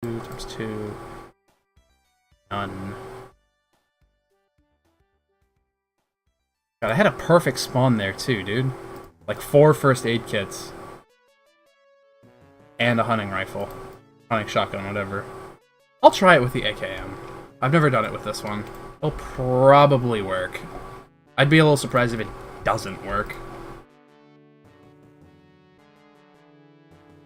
2 times 2. None. God, I had a perfect spawn there too, dude. Like 4 first aid kits. And a hunting rifle. Hunting shotgun, whatever. I'll try it with the AKM. I've never done it with this one. It'll probably work. I'd be a little surprised if it doesn't work.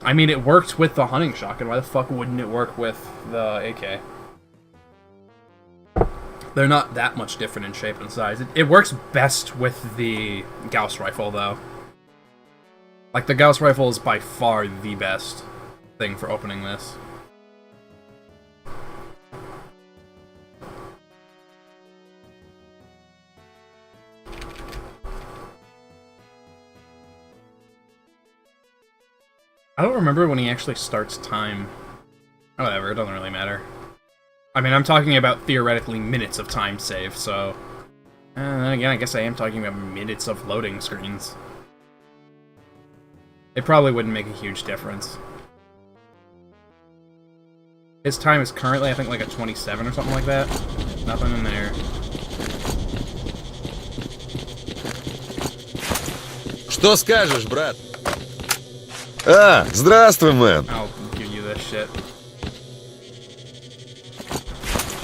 I mean, it worked with the hunting shotgun. Why the fuck wouldn't it work with the AK? They're not that much different in shape and size. It works best with the Gauss rifle, though. Like, the Gauss rifle is by far the best thing for opening this. I don't remember when he actually starts time. Whatever, it doesn't really matter. I mean, I'm talking about theoretically minutes of time save, so... And then again, I guess I am talking about minutes of loading screens. It probably wouldn't make a huge difference. His time is currently, I think, like a 27 or something like that. Nothing in there. Что скажешь, брат? А, здравствуй, мэн. I'll give you this shit.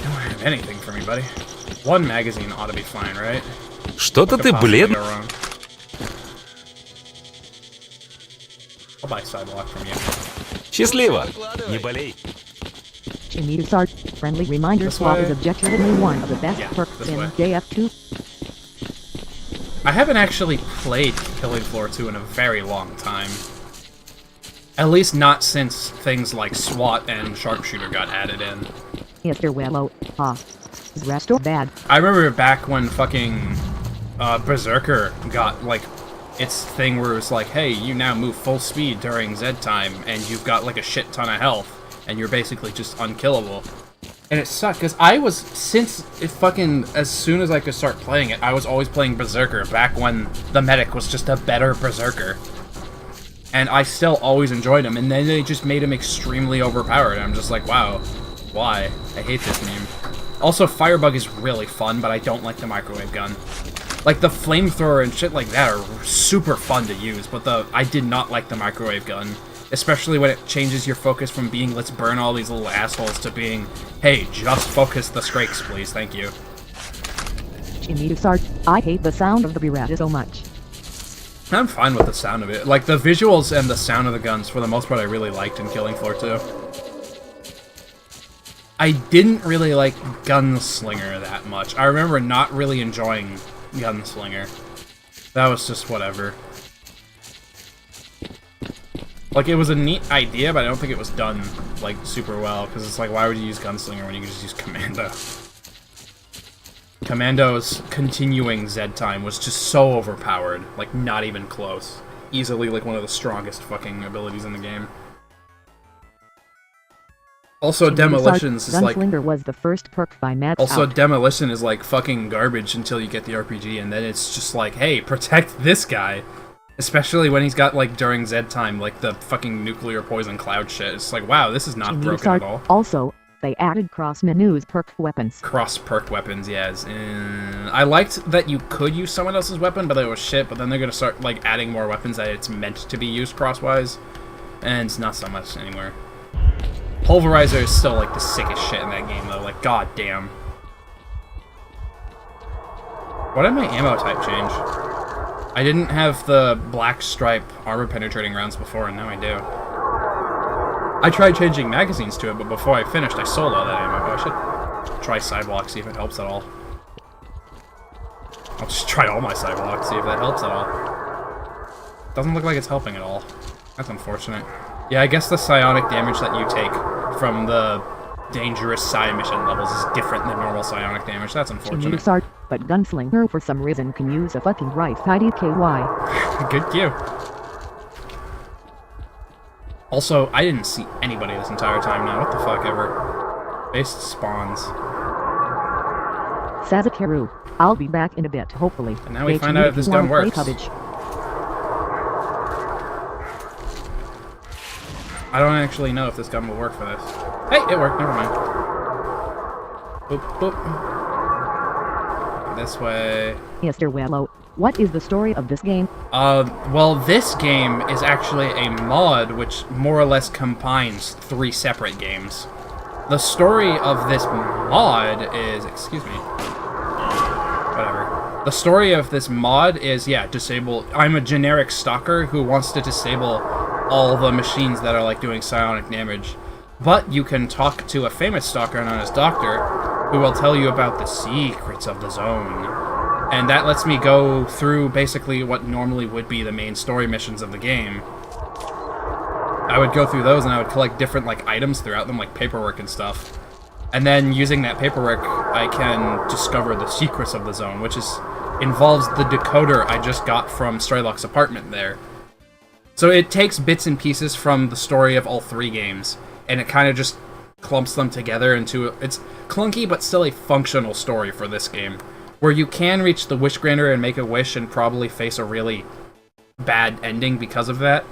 Don't have anything for me, buddy. One magazine ought to be fine, right? Что-то ты бледный. I'll buy sidewalk from you. Счастливо. Не болей. S.T.A.L.K.E.R. Friendly reminder This swap way? is objectively one of the best Yeah, perks this in way. JF2. I haven't actually played Killing Floor 2 in a very long time. At least not since things like SWAT and Sharpshooter got added in. Mr. Wello, is resto bad. I remember back when fucking Berserker got, like, its thing where it was like, hey, you now move full speed during Z time, and you've got, like, a shit ton of health, and you're basically just unkillable. And it sucked, because I was, since it fucking, as soon as I could start playing it, I was always playing Berserker, back when the medic was just a better Berserker. And I still always enjoyed him, and then they just made him extremely overpowered, and I'm just like, wow, why? I hate this meme. Also, Firebug is really fun, but I don't like the microwave gun. Like, the flamethrower and shit like that are super fun to use, but I did not like the microwave gun. Especially when it changes your focus from being, let's burn all these little assholes, to being, hey, just focus the strakes, please, thank you. S.T.A.L.K.E.R. I hate the sound of the Beretta so much. I'm fine with the sound of it. Like, the visuals and the sound of the guns, for the most part, I really liked in Killing Floor 2. I didn't really like Gunslinger that much. I remember not really enjoying Gunslinger. That was just whatever. Like, it was a neat idea, but I don't think it was done, like, super well, because it's like, why would you use Gunslinger when you could just use Commando? Commando's continuing Z time was just so overpowered, like, not even close. Easily, like, one of the strongest fucking abilities in the game. Also, Demolitions is like... Gunslinger was the first perk by Matt. Also, Demolition is like fucking garbage until you get the RPG, and then it's just like, hey, protect this guy. Especially when he's got, like, during Z time, like, the fucking nuclear poison cloud shit. It's like, wow, this is not broken at all. Also, they added cross-menus perk weapons. Cross-perk weapons, yes. I liked that you could use someone else's weapon, but it was shit, but then they're gonna start, like, adding more weapons that it's meant to be used crosswise. And it's not so much anymore. Pulverizer is still, like, the sickest shit in that game, though. Like, goddamn. What did my ammo type change? I didn't have the black stripe armor-penetrating rounds before, and now I do. I tried changing magazines to it, but before I finished, I sold all that ammo. I should try Sidewalk, see if it helps at all. I'll just try all my Sidewalk, see if that helps at all. Doesn't look like it's helping at all. That's unfortunate. Yeah, I guess the psionic damage that you take from the dangerous psi mission levels is different than normal psionic damage. That's unfortunate. S.T.A.L.K.E.R. But Gunslinger for some reason can use a fucking right IDKY. Good cue. Also, I didn't see anybody this entire time now. What the fuck ever. Based spawns. Sazakaru. I'll be back in a bit, hopefully. And now we find out if this gun works. I don't actually know if this gun will work for this. Hey, it worked. Never mind. Boop, boop. This way. Mr. Wello, what is the story of this game? Well, this game is actually a mod which more or less combines 3 separate games. The story of this mod is... Excuse me. Whatever. The story of this mod is, yeah, disable... I'm a generic stalker who wants to disable all the machines that are, like, doing psionic damage. But you can talk to a famous stalker known as Doctor, who will tell you about the secrets of the zone. And that lets me go through basically what normally would be the main story missions of the game. I would go through those and I would collect different, like, items throughout them, like paperwork and stuff. And then using that paperwork, I can discover the secrets of the zone, which involves the decoder I just got from Straylock's apartment there. So it takes bits and pieces from the story of all 3 games, and it kind of just clumps them together into... It's clunky, but still a functional story for this game, where you can reach the wish granter and make a wish and probably face a really bad ending because of that.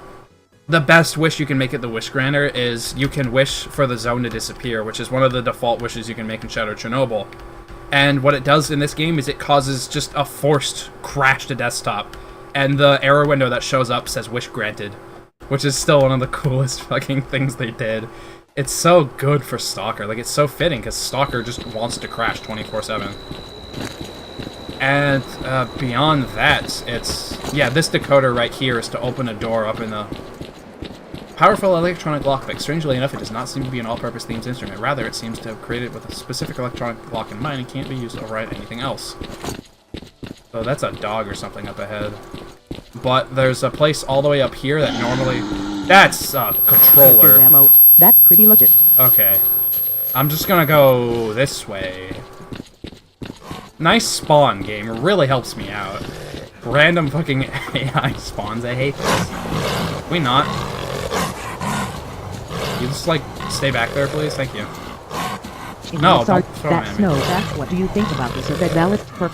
The best wish you can make at the wish granter is you can wish for the zone to disappear, which is one of the default wishes you can make in Shadow Chernobyl. And what it does in this game is it causes just a forced crash to desktop, and the error window that shows up says wish granted, which is still one of the coolest fucking things they did. It's so good for Stalker. Like, it's so fitting, because Stalker just wants to crash 24/7. And beyond that, it's... Yeah, this decoder right here is to open a door up in the... Powerful electronic lockpick. Strangely enough, it does not seem to be an all-purpose themed instrument. Rather, it seems to have created with a specific electronic lock in mind and can't be used to override anything else. So that's a dog or something up ahead. But there's a place all the way up here that normally... That's a controller. That's pretty legit. Okay. I'm just gonna go this way. Nice spawn game. It really helps me out. Random fucking AI spawns. I hate this. We not. You just, like, stay back there, please? Thank you. No, don't throw them at me. That's what do you think about the survivalist perk?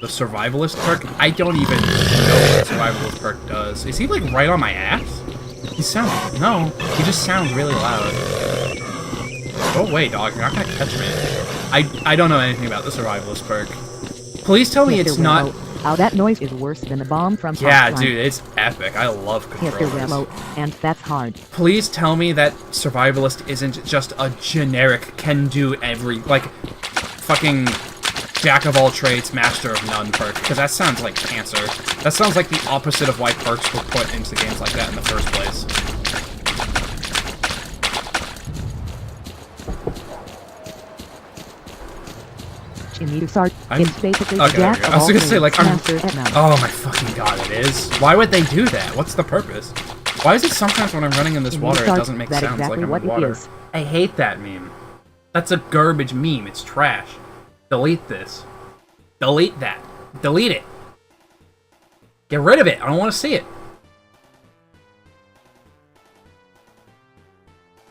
The survivalist perk? I don't even know what the survivalist perk does. Is he, like, right on my ass? He sounds... No, he just sounds really loud. Go away, dog. You're not gonna catch me. I don't know anything about the survivalist perk. Please tell me it's not... Oh, that noise is worse than a bomb from... Yeah, dude, it's epic. I love controllers. And that's hard. Please tell me that survivalist isn't just a generic can-do-every... Like, fucking... jack-of-all-trades, master-of-none perk, because that sounds like cancer. That sounds like the opposite of why perks were put into games like that in the first place. It's basically okay, there we go. I was gonna say, like, oh my fucking god, it is? Why would they do that? What's the purpose? Why is it sometimes when I'm running in this water, it doesn't make sounds like I'm in water? I hate that meme. That's a garbage meme. It's trash. Delete this. Delete that. Delete it. Get rid of it. I don't want to see it.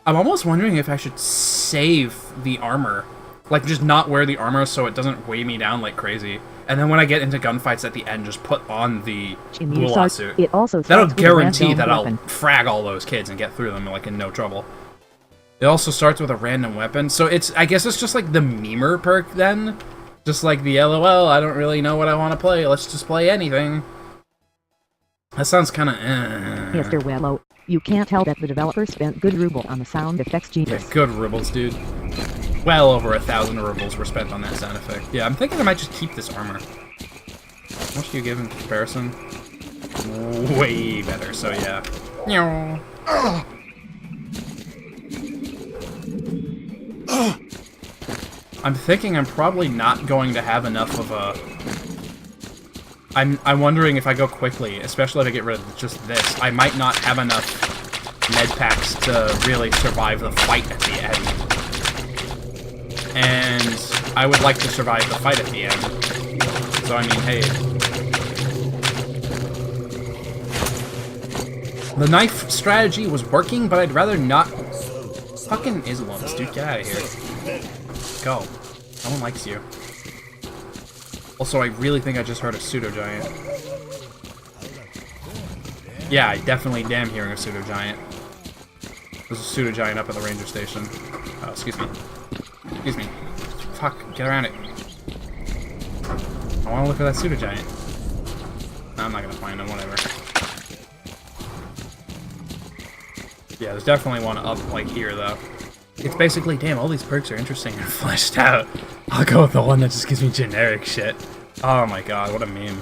I'm almost wondering if I should save the armor. Like, just not wear the armor so it doesn't weigh me down like crazy. And then when I get into gunfights at the end, just put on the Ghoul suit. That'll guarantee that I'll frag all those kids and get through them, like, in no trouble. It also starts with a random weapon, so it's, I guess it's just like the memer perk then? Just like the LOL, I don't really know what I want to play, let's just play anything. That sounds kinda Mr. Wello, you can't tell that the developer spent good ruble on the sound effects genius. Yeah, good rubles, dude. Well over 1,000 rubles were spent on that sound effect. Yeah, I'm thinking I might just keep this armor. How much do you give in comparison? Way better, so yeah. I'm thinking I'm probably not going to have enough of a... I'm wondering if I go quickly, especially if I get rid of just this, I might not have enough med packs to really survive the fight at the end. And I would like to survive the fight at the end. So I mean, hey... The knife strategy was working, but I'd rather not... Fucking Islams, dude, get out of here. Go. No one likes you. Also, I really think I just heard a pseudo-giant. Yeah, I definitely am hearing a pseudo-giant. There's a pseudo-giant up at the ranger station. Oh, excuse me. Excuse me. Fuck, get around it. I want to look at that pseudo-giant. No, I'm not gonna find him, whatever. Yeah, there's definitely one up, like, here, though. It's basically, damn, all these perks are interesting and fleshed out. I'll go with the one that just gives me generic shit. Oh my god, what a meme.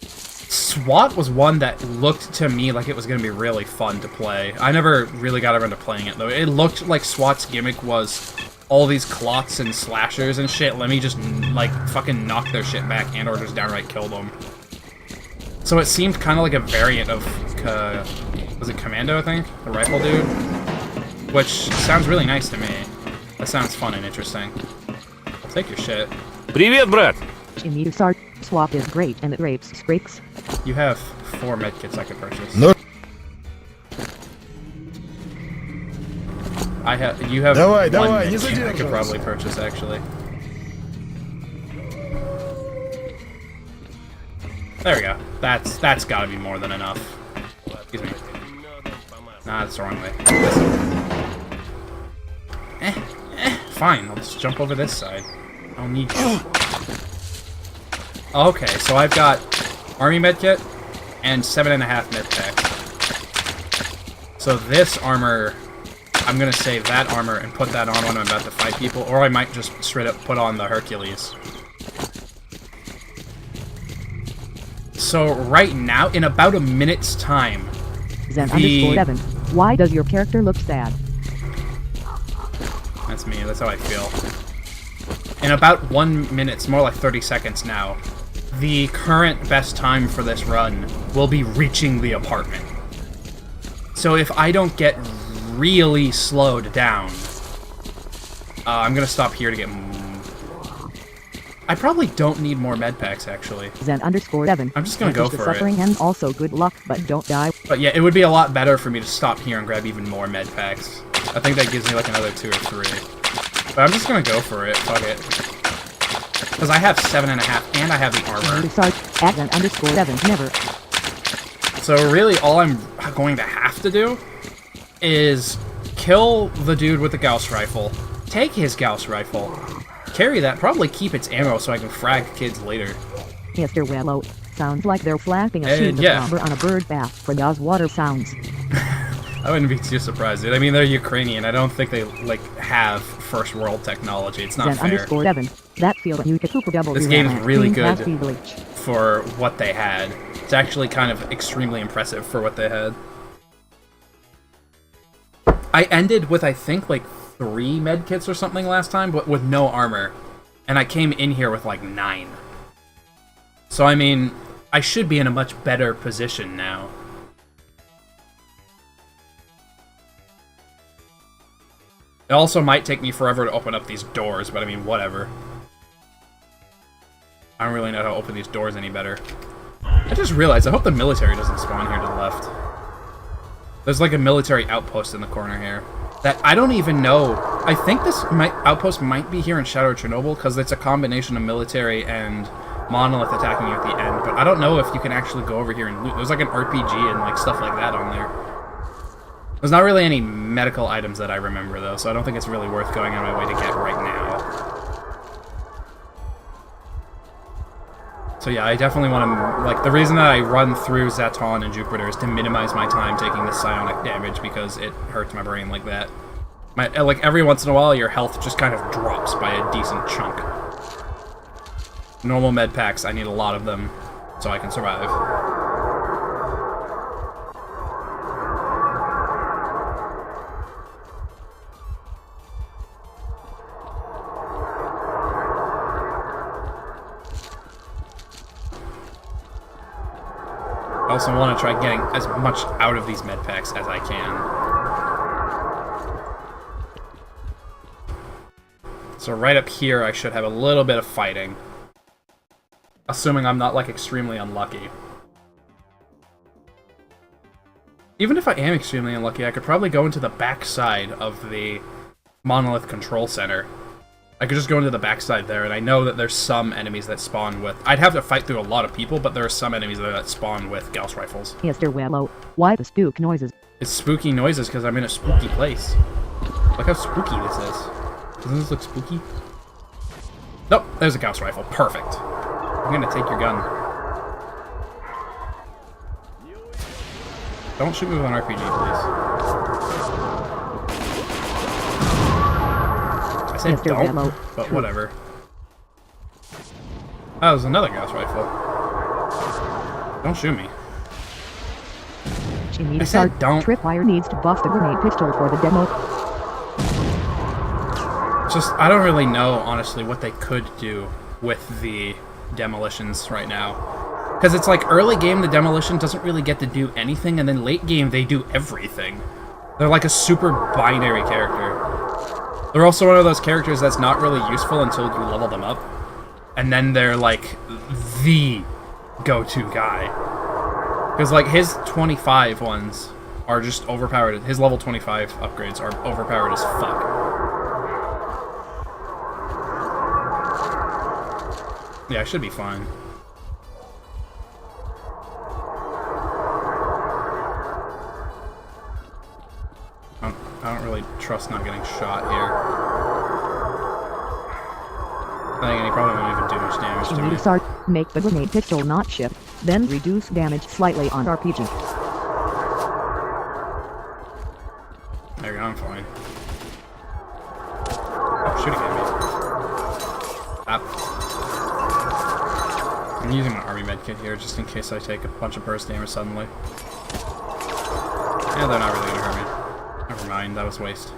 SWAT was one that looked to me like it was going to be really fun to play. I never really got around to playing it, though. It looked like SWAT's gimmick was all these clots and slashers and shit. Let me just, like, fucking knock their shit back and or just downright kill them. So it seemed kind of like a variant of, was it Commando, I think? The rifle dude? Which sounds really nice to me. That sounds fun and interesting. I'll take your shit. Привет, брат! In you start, swap is great and it rapes streaks. You have 4 medkits I could purchase. No. You have Давай, one давай, не medkit I could задерживайся. probably purchase, actually. There we go. That's gotta be more than enough. Excuse me. Nah, that's the wrong way. Fine, I'll just jump over this side. I don't need you. Okay, so I've got army medkit and 7.5 medpacks. So this armor, I'm gonna save that armor and put that on when I'm about to fight people, or I might just straight up put on the Hercules. So right now, in about a minute's time, Zen_7. Why does your character look sad? That's me, that's how I feel. In about 1 minute, it's more like 30 seconds now, the current best time for this run will be reaching the apartment. So if I don't get really slowed down, I'm gonna stop here to get... I probably don't need more med packs, actually. Zen_7. I'm just gonna go for it. Suffering and also good luck, but don't die. But yeah, it would be a lot better for me to stop here and grab even more med packs. I think that gives me like another 2 or 3. But I'm just gonna go for it, fuck it. Because I have 7.5 and I have the armor. Start at Zen_7. Never. So really all I'm going to have to do is kill the dude with the Gauss rifle, take his Gauss rifle, carry that, probably keep its ammo so I can frag kids later. Mr. Wello. Sounds like they're flapping a sheet of rubber on a bird bath for those water sounds. I wouldn't be too surprised, dude. I mean, they're Ukrainian. I don't think they, like, have first world technology. It's not fair. Zen_7. That feels you could super double. This game's really good bleach. for what they had. It's actually kind of extremely impressive for what they had. I ended with, I think, like, 3 medkits or something last time, but with no armor. And I came in here with, like, 9. So, I mean, I should be in a much better position now. It also might take me forever to open up these doors, but I mean, whatever. I don't really know how to open these doors any better. I just realized, I hope the military doesn't spawn here to the left. There's like a military outpost in the corner here. That I don't even know. I think this outpost might be here in Shadow of Chernobyl, because it's a combination of military and Monolith attacking you at the end, but I don't know if you can actually go over here and loot. There's like an RPG and like stuff like that on there. There's not really any medical items that I remember, though, so I don't think it's really worth going out of my way to get right now. So yeah, I definitely want to, like, the reason that I run through Zaton and Jupiter is to minimize my time taking the psionic damage, because it hurts my brain like that. Like, every once in a while, your health just kind of drops by a decent chunk. Normal med packs, I need a lot of them, so I can survive. I also want to try getting as much out of these med packs as I can. So right up here, I should have a little bit of fighting. Assuming I'm not, like, extremely unlucky. Even if I am extremely unlucky, I could probably go into the backside of the Monolith Control Center. I could just go into the backside there, and I know that there's some enemies that spawn with... I'd have to fight through a lot of people, but there are some enemies there that spawn with Gauss rifles. Mr. Wello, why the spook noises? It's spooky noises because I'm in a spooky place. Look how spooky this is. Doesn't this look spooky? Nope, there's a Gauss rifle. Perfect. I'm gonna take your gun. Don't shoot me with an RPG, please. I said don't, but whatever. Oh, there's another Gauss rifle. Don't shoot me. I said don't. Tripwire needs to buff the grenade pistol for the demo. Just, I don't really know, honestly, what they could do with the demolitions right now. Because it's like, early game, the demolition doesn't really get to do anything, and then late game, they do everything. They're like a super binary character. They're also one of those characters that's not really useful until you level them up. And then they're like, the go-to guy. Because like, his 25 ones are just overpowered. His level 25 upgrades are overpowered as fuck. Yeah, I should be fine. I don't really trust not getting shot here. I think he probably won't even do much damage to me. Start, make the grenade pistol not shift, then reduce damage slightly on RPG. There you go, I'm fine. Oh, shooting at me. Stop. I'm using my army medkit here just in case I take a bunch of burst damage suddenly. Yeah, they're not really gonna hurt me. Never mind, that was waste.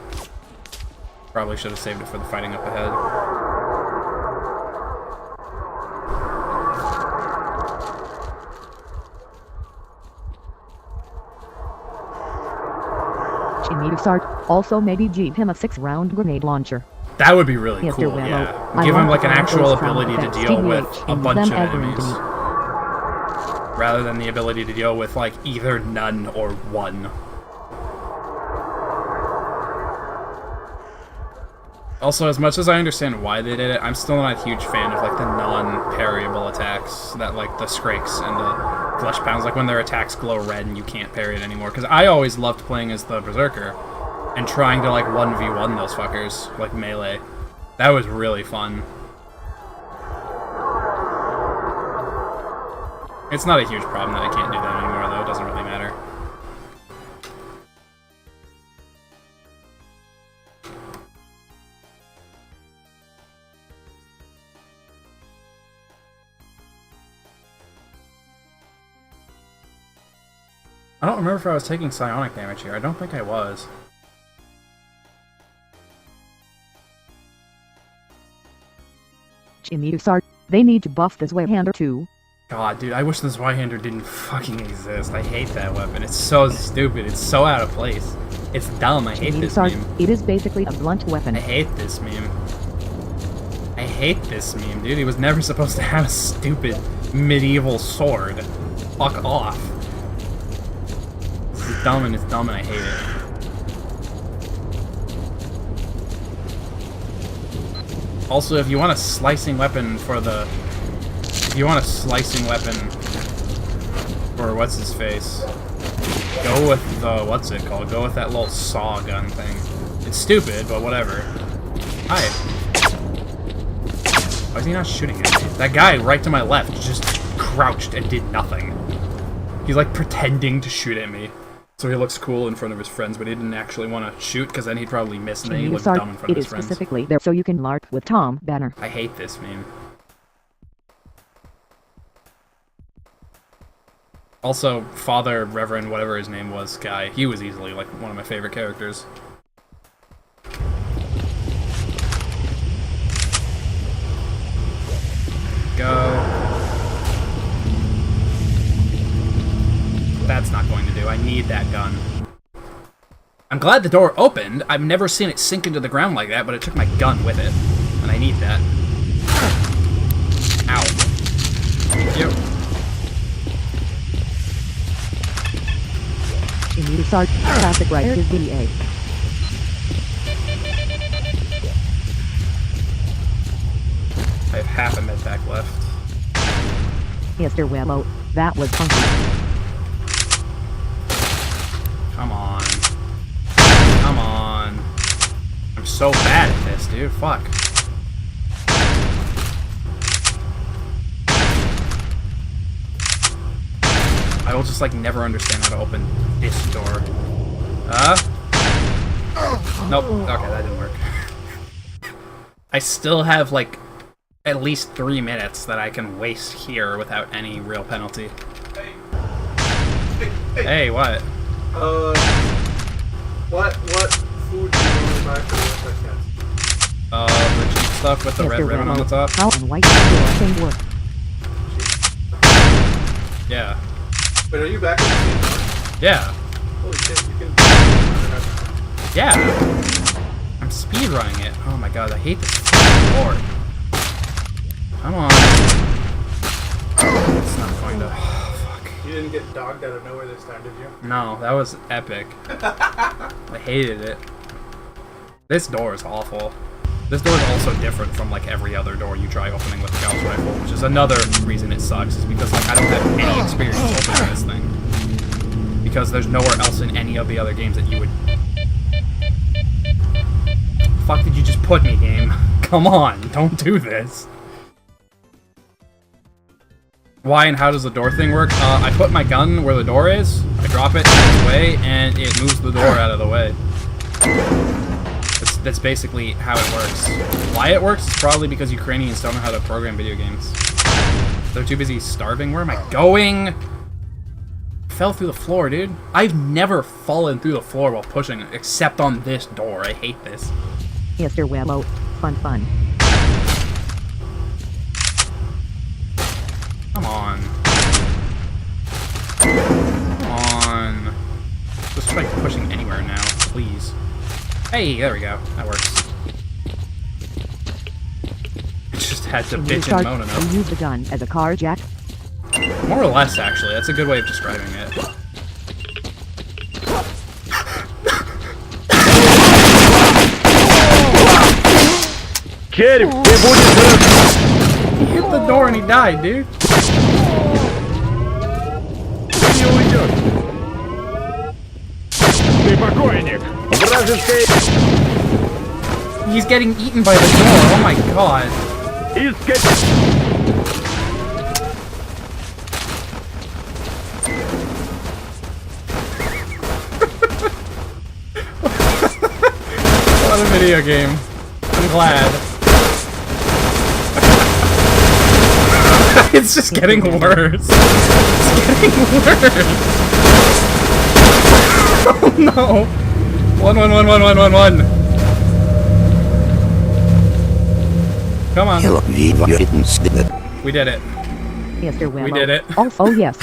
Probably should have saved it for the fighting up ahead. Start. Also maybe give him a 6-round grenade launcher. That would be really cool, yeah. Give him like an actual ability to deal with a bunch of enemies. Rather than the ability to deal with like either none or one. Also, as much as I understand why they did it, I'm still not a huge fan of like the non-parryable attacks that like the Skrakes and the Flesh Pounds, like when their attacks glow red and you can't parry it anymore. Because I always loved playing as the Berserker and trying to like 1v1 those fuckers, like melee. That was really fun. It's not a huge problem that I can't do that anymore though, it doesn't really matter. I don't remember if I was taking psionic damage here. I don't think I was. Start. They need to buff the Zweihander too. God, dude, I wish the Zweihander didn't fucking exist. I hate that weapon. It's so stupid. It's so out of place. It's dumb. I hate this meme. It is basically a blunt weapon. I hate this meme. I hate this meme, dude. He was never supposed to have a stupid medieval sword. Fuck off. This is dumb and it's dumb and I hate it. Also, if you want a slicing weapon for the... If you want a slicing weapon for what's-his-face, go with the... What's it called? Go with that little saw gun thing. It's stupid, but whatever. Hi. Why is he not shooting at me? That guy right to my left just crouched and did nothing. He's like pretending to shoot at me. So he looks cool in front of his friends, but he didn't actually want to shoot because then he'd probably miss and then he looked dumb in front of his friends. It is specifically there so you can LARP with Tom Banner. I hate this meme. Also, Father, Reverend, whatever his name was, guy, he was easily like one of my favorite characters. Go. That's not going to do. I need that gun. I'm glad the door opened. I've never seen it sink into the ground like that, but it took my gun with it. And I need that. Ow. Yep. You need to start traffic right to VA. I have half a medpack left. Mr. Webbo, that was funky. Come on. I'm so bad at this, dude. Fuck. I will just like never understand how to open this door. Nope. Okay, that didn't work. I still have like at least 3 minutes that I can waste here without any real penalty. Hey, what? What food do you normally buy for the medkits? The cheap stuff with the red ribbon on the top? How and white door thing work? Yeah. Wait, are you back at the same time? Yeah. Holy shit, you can... Yeah. I'm speedrunning it. Oh my god, I hate this board. Come on. It's not going to... Fuck. You didn't get dogged out of nowhere this time, did you? No, that was epic. I hated it. This door is awful. This door is also different from like every other door you try opening with the Gauss rifle, which is another reason it sucks, is because like I don't have any experience opening this thing. Because there's nowhere else in any of the other games that you would... Fuck did you just put me, game? Come on, don't do this. Why and how does the door thing work? I put my gun where the door is, I drop it in its way, and it moves the door out of the way. That's basically how it works. Why it works is probably because Ukrainians don't know how to program video games. They're too busy starving. Where am I going? Fell through the floor, dude. I've never fallen through the floor while pushing, except on this door. I hate this. Mr. Webbo, fun. Come on. Come on. Just try pushing anywhere now, please. Hey, there we go. That works. I just had to bitch and moan enough. Can you use the gun as a car jack? More or less, actually. That's a good way of describing it. Керри, ты будешь... He hit the door and he died, dude. Не уйдешь. Ты покойник. Вражеская... He's getting eaten by the door. Oh my god. Искать... What a video game. I'm glad. It's just getting worse. It's getting worse. Oh no. 1. Come on. We did it. Mr. Webbo. We did it. Oh yes.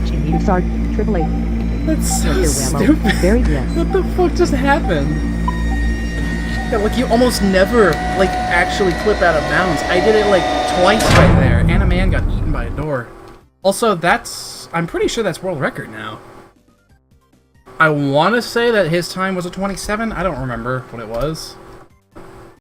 Jimmy Sark, Triple A. That's so Mr. Webbo, stupid. very yes. What the fuck just happened? Yeah, like you almost never like actually clip out of bounds. I did it like twice right there, and a man got eaten by a door. Also, I'm pretty sure that's world record now. I want to say that his time was a 27. I don't remember what it was.